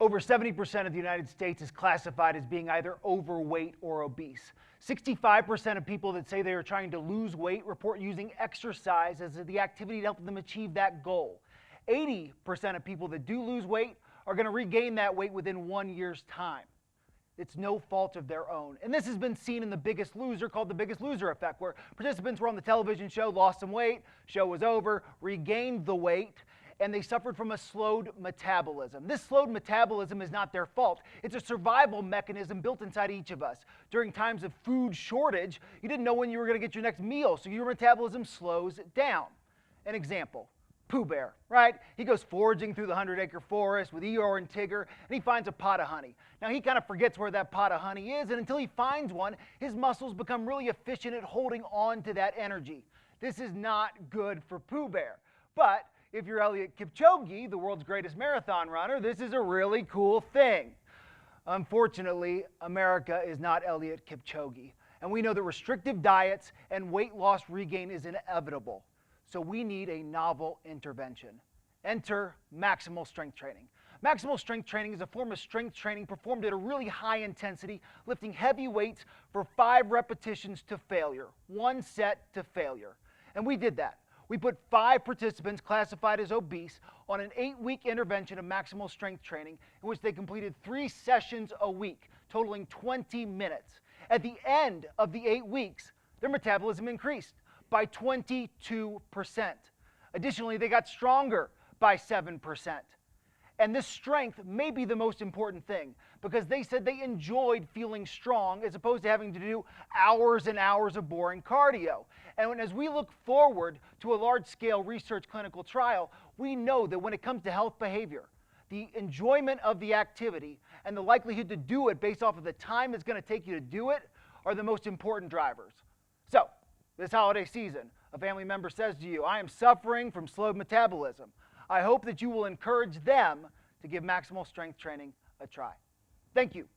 Over 70% of the United States is classified as being either overweight or obese. 65% of people that say they are trying to lose weight report using exercise as the activity to help them achieve that goal. 80% of people that do lose weight are going to regain that weight within 1 year's time. It's no fault of their own. And this has been seen in The Biggest Loser, called the Biggest Loser effect, where participants were on the television show, lost some weight, show was over, regained the weight, and they suffered from a slowed metabolism. This slowed metabolism is not their fault. It's a survival mechanism built inside each of us. During times of food shortage, you didn't know when you were going to get your next meal, so your metabolism slows down. An example, Pooh Bear, right? He goes foraging through the 100-acre forest with Eeyore and Tigger, and he finds a pot of honey. Now, he kind of forgets where that pot of honey is, and until he finds one, his muscles become really efficient at holding on to that energy. This is not good for Pooh Bear. But if you're Eliud Kipchoge, the world's greatest marathon runner, this is a really cool thing. Unfortunately, America is not Eliud Kipchoge, and we know that restrictive diets and weight loss regain is inevitable. So we need a novel intervention. Enter maximal strength training. Maximal strength training is a form of strength training performed at a really high intensity, lifting heavy weights for 5 repetitions to failure, 1 set to failure. And we did that. We put 5 participants classified as obese on an 8-week intervention of maximal strength training in which they completed 3 sessions a week, totaling 20 minutes. At the end of the 8 weeks, their metabolism increased by 22%. Additionally, they got stronger by 7%. And this strength may be the most important thing because they said they enjoyed feeling strong as opposed to having to do hours and hours of boring cardio. And as we look forward to a large-scale research clinical trial, we know that when it comes to health behavior, the enjoyment of the activity and the likelihood to do it based off of the time it's going to take you to do it are the most important drivers. So, this holiday season, a family member says to you, "I am suffering from slowed metabolism." I hope that you will encourage them to give maximal strength training a try. Thank you.